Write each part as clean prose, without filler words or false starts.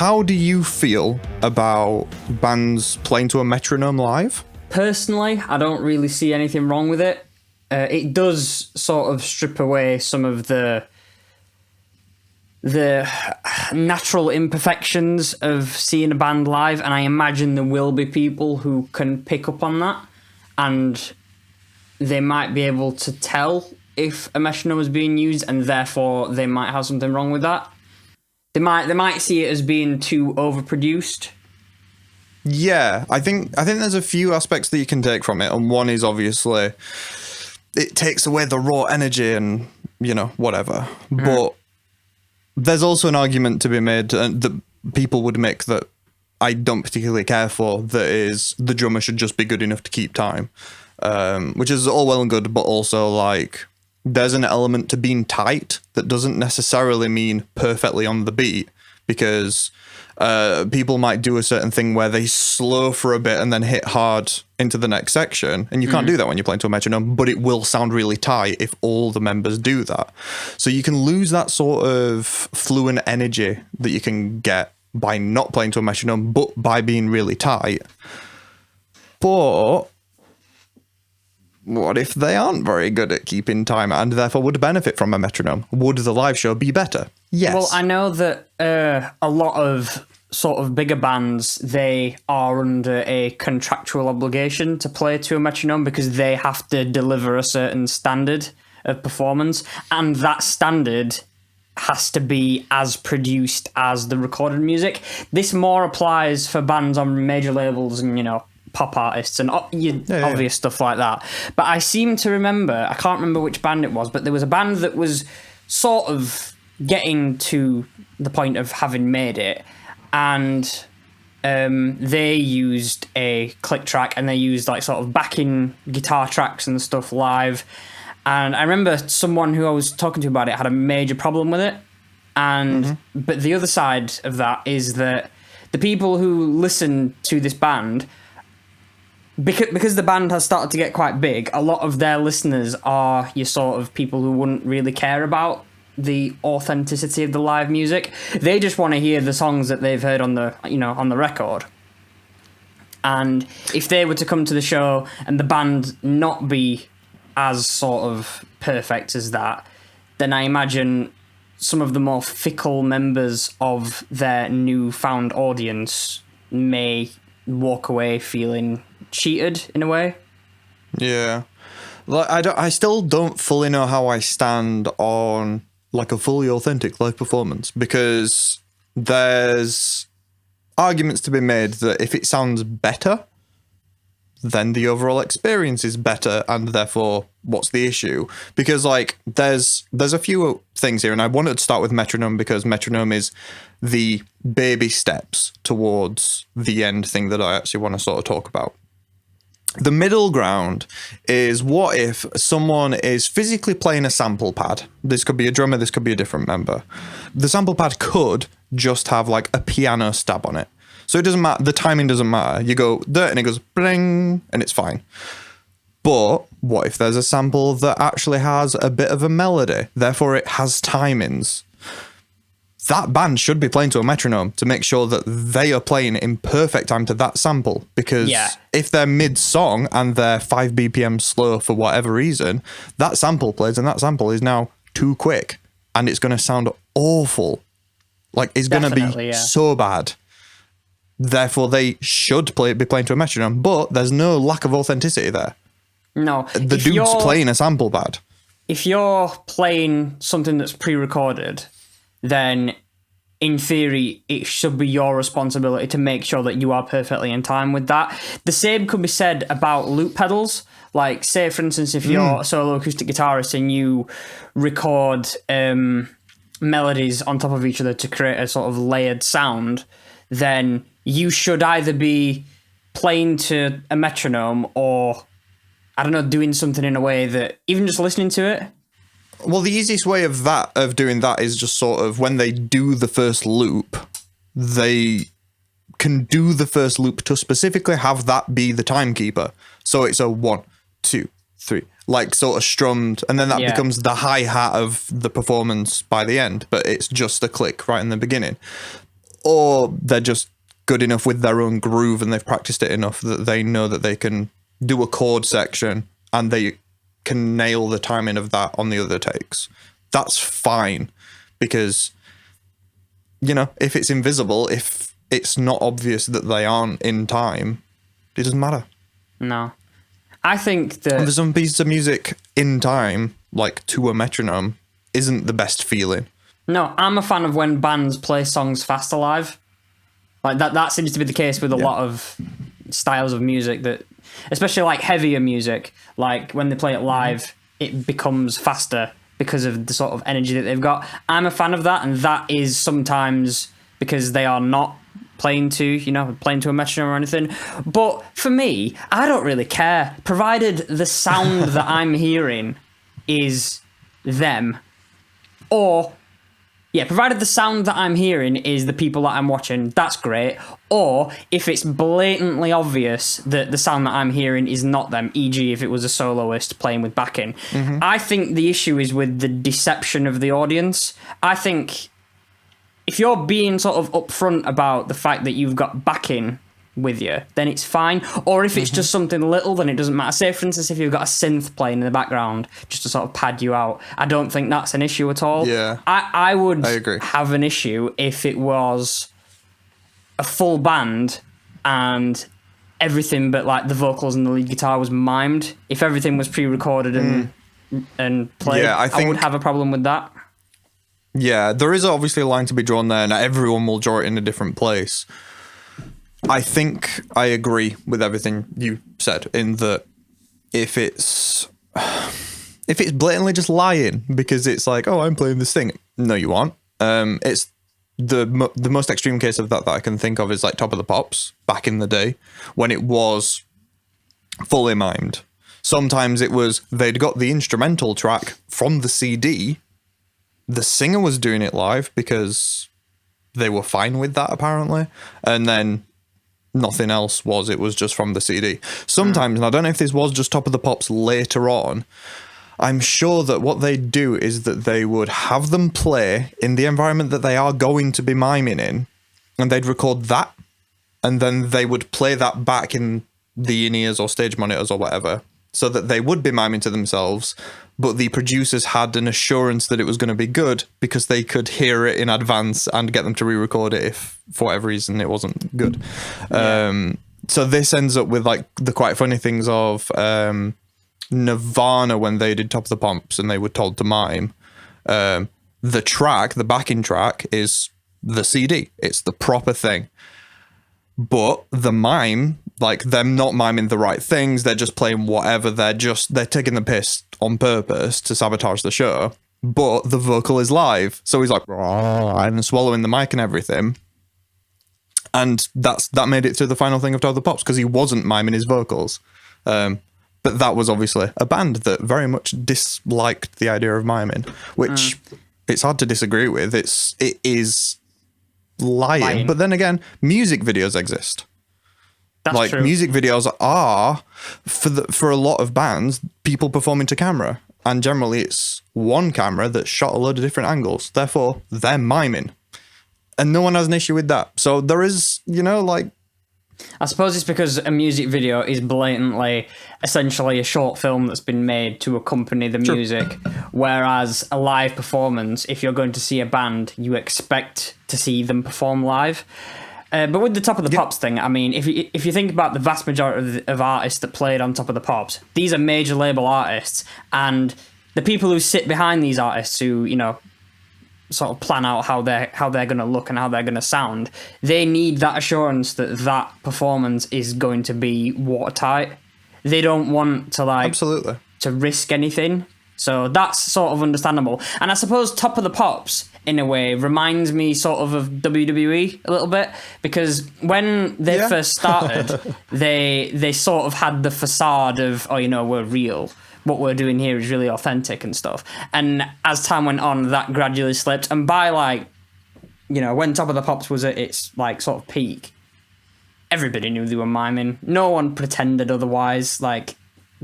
how do you feel about bands playing to a metronome live? Personally, I don't really see anything wrong with it. It does sort of strip away some of the natural imperfections of seeing a band live, and I imagine there will be people who can pick up on that, and they might be able to tell if a metronome is being used, and therefore they might have something wrong with that. They might see it as being too overproduced. Yeah, I think there's a few aspects that you can take from it, and one is obviously it takes away the raw energy and, you know, whatever. Mm. But there's also an argument to be made that people would make that I don't particularly care for, that is the drummer should just be good enough to keep time, which is all well and good, but also like there's an element to being tight that doesn't necessarily mean perfectly on the beat, because people might do a certain thing where they slow for a bit and then hit hard into the next section, and you can't do that when you're playing to a metronome, but it will sound really tight if all the members do that. So you can lose that sort of fluent energy that you can get by not playing to a metronome, but by being really tight. But what if they aren't very good at keeping time and therefore would benefit from a metronome? Would the live show be better? Yes. Well, I know that a lot of sort of bigger bands, they are under a contractual obligation to play to a metronome because they have to deliver a certain standard of performance, and that standard has to be as produced as the recorded music. This more applies for bands on major labels and, you know, pop artists and obvious stuff like that. But I seem to remember, I can't remember which band it was, but there was a band that was sort of getting to the point of having made it, and they used a click track, and they used like sort of backing guitar tracks and stuff live. And I remember someone who I was talking to about it had a major problem with it. And but the other side of that is that the people who listen to this band, because the band has started to get quite big, a lot of their listeners are your sort of people who wouldn't really care about the authenticity of the live music. They just want to hear the songs that they've heard on the, you know, on the record. And if they were to come to the show and the band not be as sort of perfect as that, then I imagine some of the more fickle members of their newfound audience may walk away feeling cheated in a way. Yeah. Like I still don't fully know how I stand on like a fully authentic live performance, because there's arguments to be made that if it sounds better, then the overall experience is better, and therefore what's the issue? Because like there's a few things here, and I wanted to start with metronome because metronome is the baby steps towards the end thing that I actually want to sort of talk about. The middle ground is, what if someone is physically playing a sample pad? This could be a drummer, this could be a different member. The sample pad could just have like a piano stab on it. So it doesn't matter, the timing doesn't matter. You go there and it goes bling and it's fine. But what if there's a sample that actually has a bit of a melody, therefore it has timings? That band should be playing to a metronome to make sure that they are playing in perfect time to that sample, because if they're mid-song and they're 5 BPM slow for whatever reason, that sample plays and that sample is now too quick and it's going to sound awful. Like, it's going to be so bad. Therefore, they should be playing to a metronome, but there's no lack of authenticity there. No. The dude's playing a sample pad. If you're playing something that's pre-recorded, then in theory, it should be your responsibility to make sure that you are perfectly in time with that. The same could be said about loop pedals. Like, say, for instance, if you're a solo acoustic guitarist and you record melodies on top of each other to create a sort of layered sound, then you should either be playing to a metronome or, I don't know, doing something in a way that, even just listening to it. Well, the easiest way of doing that is just sort of when they do the first loop, they can do the first loop to specifically have that be the timekeeper. So it's a 1, 2, 3, like sort of strummed, and then that becomes the hi-hat of the performance by the end, but it's just a click right in the beginning. or they're just good enough with their own groove and they've practiced it enough that they know that they can do a chord section and they can nail the timing of that on the other takes. That's fine, because, you know, if it's invisible, if it's not obvious that they aren't in time, it doesn't matter. No. I think that... And for some pieces of music in time, like to a metronome, isn't the best feeling. No, I'm a fan of when bands play songs faster live. Like that seems to be the case with a lot of styles of music, that, especially like heavier music, like when they play it live, it becomes faster because of the sort of energy that they've got. I'm a fan of that, and that is sometimes because they are not playing to a metronome or anything. But for me, I don't really care, provided the sound that I'm hearing is them, or provided the sound that I'm hearing is the people that I'm watching, that's great. Or if it's blatantly obvious that the sound that I'm hearing is not them, e.g. if it was a soloist playing with backing. I think the issue is with the deception of the audience. I think if you're being sort of upfront about the fact that you've got backing with you, then it's fine. Or if it's just something little, then it doesn't matter. Say, for instance, if you've got a synth playing in the background just to sort of pad you out, I don't think that's an issue at all. Yeah, I would agree. have an issue if it was a full band and everything but like the vocals and the lead guitar was mimed. If everything was pre-recorded and played, I would have a problem with that. Yeah, there is obviously a line to be drawn there, and everyone will draw it in a different place. I think I agree with everything you said, in that if it's blatantly just lying because it's like, oh, I'm playing this thing. No, you aren't. It's the most extreme case of that I can think of is like Top of the Pops back in the day when it was fully mimed. Sometimes it was they'd got the instrumental track from the CD. The singer was doing it live because they were fine with that, apparently. And then nothing else was. It was just from the CD. Sometimes, and I don't know if this was just Top of the Pops later on, I'm sure that what they'd do is that they would have them play in the environment that they are going to be miming in, and they'd record that, and then they would play that back in the in-ears or stage monitors or whatever, so that they would be miming to themselves, but the producers had an assurance that it was going to be good because they could hear it in advance and get them to re-record it if, for whatever reason, it wasn't good. Yeah. So this ends up with like the quite funny things of Nirvana when they did Top of the Pops and they were told to mime. The track, the backing track, is the CD. It's the proper thing. But the mime, like them not miming the right things, they're just playing whatever, they're taking the piss on purpose to sabotage the show. But the vocal is live, so he's like and swallowing the mic and everything. And that made it to the final thing of Top of the Pops because he wasn't miming his vocals. But that was obviously a band that very much disliked the idea of miming, which it's hard to disagree with. It is lying. But then again, music videos exist. That's like true. Music videos are for a lot of bands, people performing to camera, and generally it's one camera that's shot a load of different angles. Therefore, they're miming, and no one has an issue with that. So there is, I suppose it's because a music video is blatantly, essentially a short film that's been made to accompany the music, whereas a live performance, if you're going to see a band, you expect to see them perform live. But with the Top of the Pops thing, I mean, if you think about the vast majority of artists that played on Top of the Pops, these are major label artists, and the people who sit behind these artists who, sort of plan out how they're going to look and how they're going to sound, they need that assurance that that performance is going to be watertight. They don't want to absolutely to risk anything. So that's sort of understandable. And I suppose Top of the Pops, in a way, reminds me sort of WWE a little bit, because when they first started, they sort of had the facade of, we're real. What we're doing here is really authentic and stuff. And as time went on, that gradually slipped. And by when Top of the Pops was at its sort of peak, everybody knew they were miming. No one pretended otherwise. That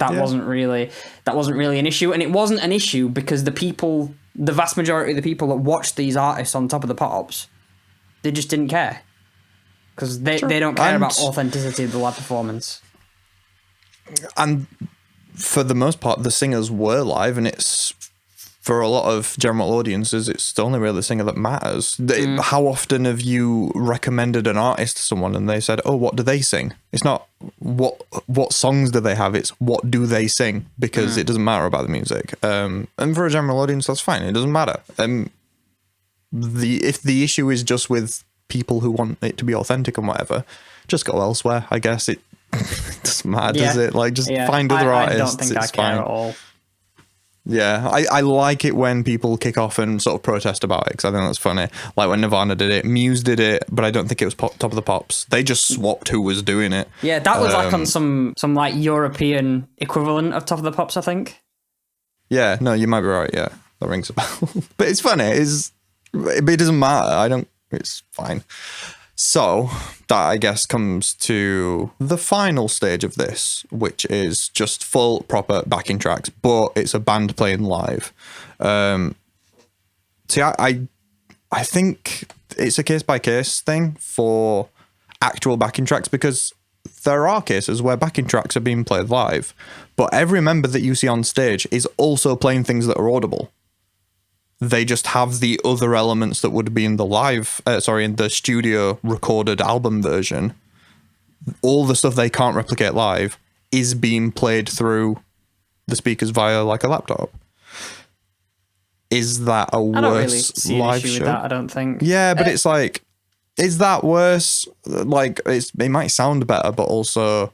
wasn't really an issue. And it wasn't an issue because the vast majority of the people that watched these artists on Top of the Pops they just didn't care. Because they don't care about authenticity of the live performance. And for the most part, the singers were live, and it's, for a lot of general audiences, it's the only really the singer that matters. How often have you recommended an artist to someone and they said, oh, what do they sing? It's not what songs do they have, it's what do they sing, because it doesn't matter about the music. And for a general audience, that's fine. It doesn't matter. If the issue is just with people who want it to be authentic and whatever, just go elsewhere, I guess. It doesn't matter, does it? Like, just find other artists. I don't think I care at all. Yeah, I like it when people kick off and sort of protest about it, because I think that's funny. Like when Nirvana did it, Muse did it, but I don't think it was Top of the Pops. They just swapped who was doing it. Yeah, that was like on some like European equivalent of Top of the Pops, I think. Yeah, no, you might be right. Yeah, that rings a bell. But it's funny. But it doesn't matter. It's fine. So that, I guess, comes to the final stage of this, which is just full proper backing tracks, but it's a band playing live. See, I think it's a case by case thing for actual backing tracks, because there are cases where backing tracks are being played live, but every member that you see on stage is also playing things that are audible. They just have the other elements that would be in the in the studio recorded album version. All the stuff they can't replicate live is being played through the speakers via like a laptop. Is that a worse I don't really see live an issue show? with that, I don't think. Yeah, but it's like, is that worse? Like, it might sound better, but also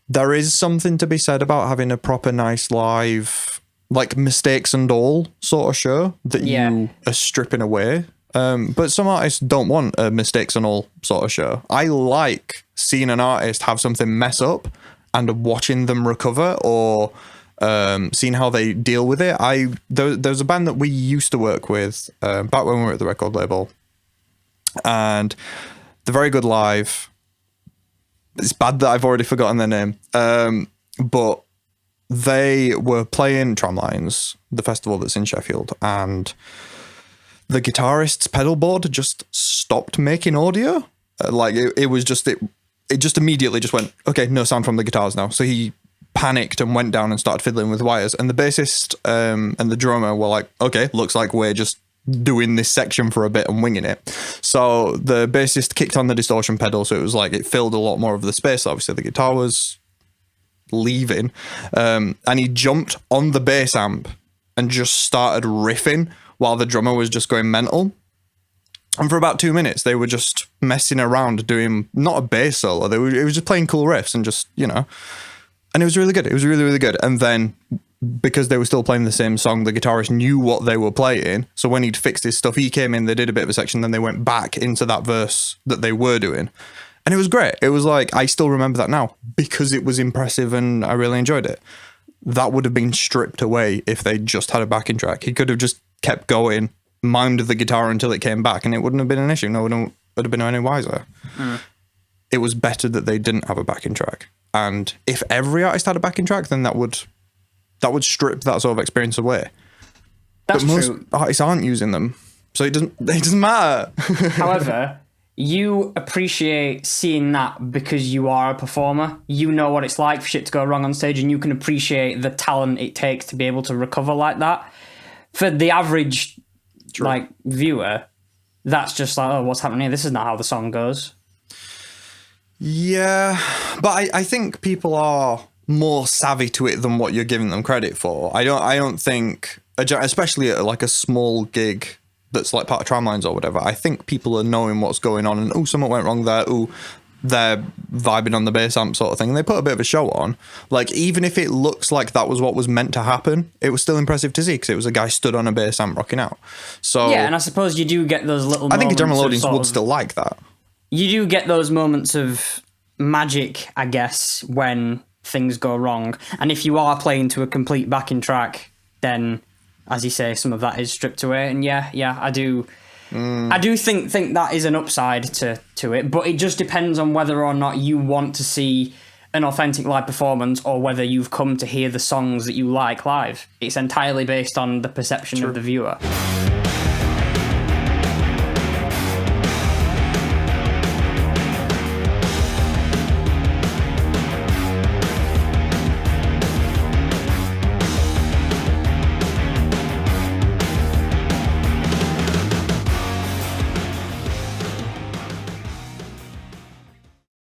there is something to be said about having a proper nice live, like mistakes and all sort of show that you are stripping away. But some artists don't want a mistakes and all sort of show. I like seeing an artist have something mess up and watching them recover, or seeing how they deal with it. There's a band that we used to work with back when we were at the record label, and they're very good live. It's bad that I've already forgotten their name, but they were playing Tramlines, the festival that's in Sheffield, and the guitarist's pedal board just stopped making audio. It just immediately just went, okay, no sound from the guitars now. So he panicked and went down and started fiddling with wires. And the bassist and the drummer were like, okay, looks like we're just doing this section for a bit and winging it. So the bassist kicked on the distortion pedal, so it was like it filled a lot more of the space. Obviously, the guitar was leaving, and he jumped on the bass amp and just started riffing while the drummer was just going mental. And for about 2 minutes, they were just messing around doing not a bass solo. It was just playing cool riffs and just, and it was really good. It was really, really good. And then because they were still playing the same song, the guitarist knew what they were playing. So when he'd fixed his stuff, he came in, they did a bit of a section, then they went back into that verse that they were doing. And it was great. It was like, I still remember that now because it was impressive and I really enjoyed it. That would have been stripped away if they just had a backing track. He could have just kept going, mimed the guitar until it came back, and it wouldn't have been an issue. No one would have been any wiser. It was better that they didn't have a backing track. And if every artist had a backing track, then that would strip that sort of experience away. That's but most true. artists aren't using them, so it doesn't matter. However, you appreciate seeing that because you are a performer. You know what it's like for shit to go wrong on stage, and you can appreciate the talent it takes to be able to recover like that. For the average viewer, that's just like, oh, what's happening here? This is not how the song goes. Yeah, but I think people are more savvy to it than what you're giving them credit for. I don't think, especially at like a small gig that's like part of Tramlines or whatever, I think people are knowing what's going on and, something went wrong there. They're vibing on the bass amp sort of thing. And they put a bit of a show on. Like, even if it looks like that was what was meant to happen, it was still impressive to see because it was a guy stood on a bass amp rocking out. So yeah, and I suppose you do get those little I think a general audience would still like that. You do get those moments of magic, I guess, when things go wrong. And if you are playing to a complete backing track, then, as you say, some of that is stripped away. And yeah, I do think that is an upside to it, but it just depends on whether or not you want to see an authentic live performance or whether you've come to hear the songs that you like live. It's entirely based on the perception of the viewer.